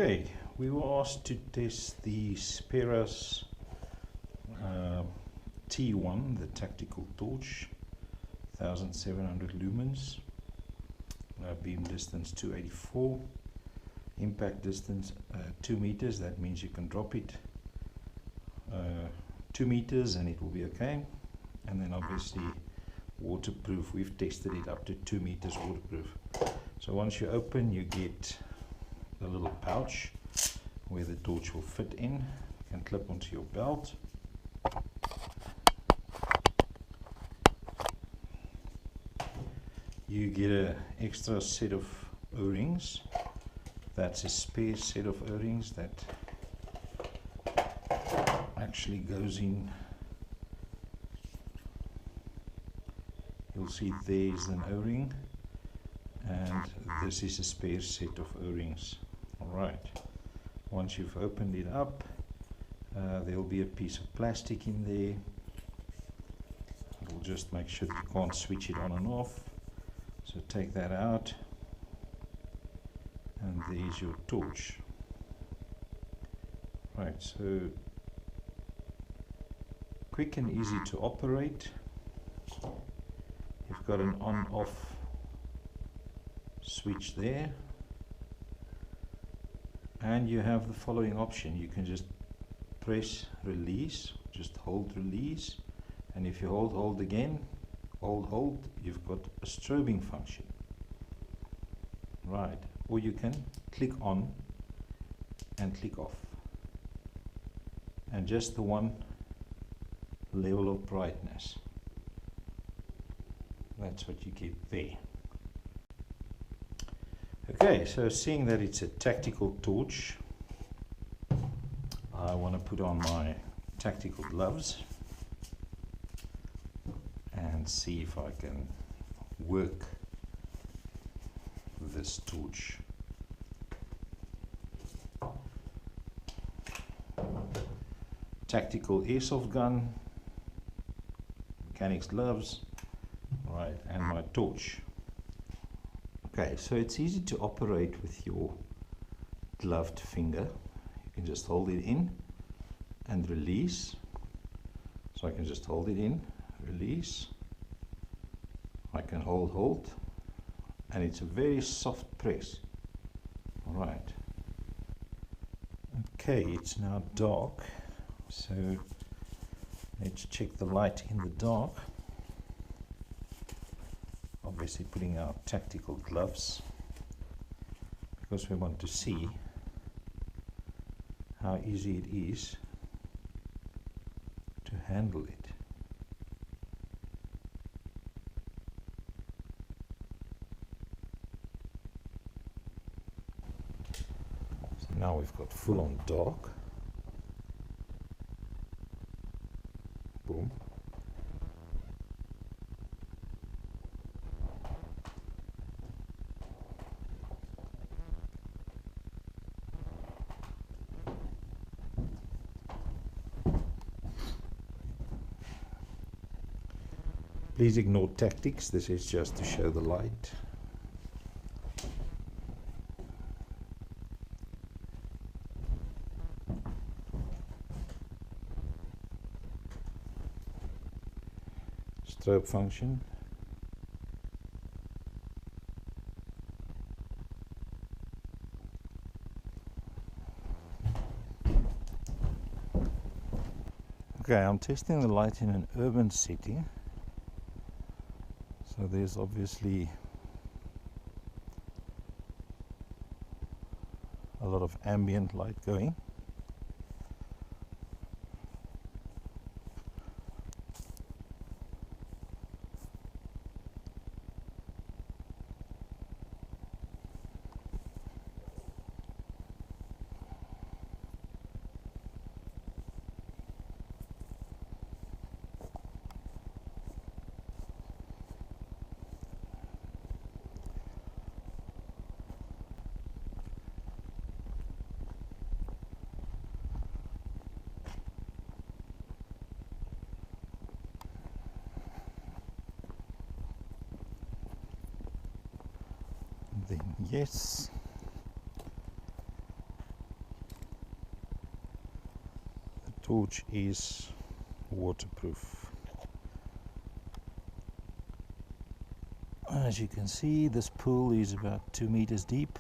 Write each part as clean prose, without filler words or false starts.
Okay, we were asked to test the Speras T1, the tactical torch, 1700 lumens, beam distance 284, impact distance 2 meters. That means you can drop it 2 meters and it will be okay. And then obviously waterproof. We've tested it up to 2 meters waterproof. So once you open, you get a little pouch where the torch will fit in. You can clip onto your belt. You get an extra set of O-rings. That's a spare set of O-rings that actually goes in. You'll see there's an O-ring, and this is a spare set of O-rings. Alright, once you've opened it up, there'll be a piece of plastic in there. We'll just make sure that you can't switch it on and off. So take that out, and there's your torch. Right, so quick and easy to operate. You've got an on-off switch there, and you have the following option. You can just press release, just hold release, and if you hold again, hold, you've got a strobing function. Right, or you can click on and click off, and just the one level of brightness. That's what you get there. Okay, so seeing that it's a tactical torch, I want to put on my tactical gloves and see if I can work this torch. Tactical airsoft gun, mechanics gloves, right, and my torch. Okay, so it's easy to operate with your gloved finger. You can just hold it in and release. So I can just hold it in, release. I can hold, and it's a very soft press. All right. Okay, it's now dark, so let's check the light in the dark. Obviously putting our tactical gloves because we want to see how easy it is to handle it. So now we've got full on dark. Boom. Please ignore tactics, this is just to show the light. Strobe function. Okay, I'm testing the light in an urban setting. So there's obviously a lot of ambient light going. Then yes, torch is waterproof. As you can see, this pool is about 2 meters deep.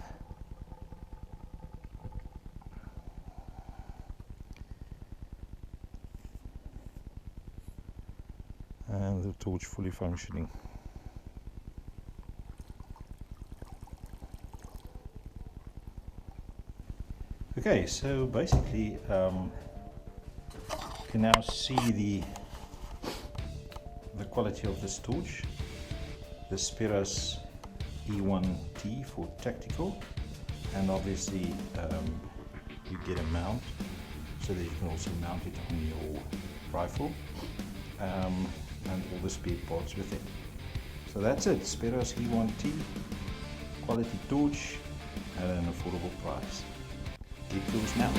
And the torch fully functioning. Okay, so basically you can now see the quality of this torch. The Speras E1T for tactical, and obviously you get a mount so that you can also mount it on your rifle, and all the spare parts with it. So that's it, Speras E1T, quality torch at an affordable price. Get yours now.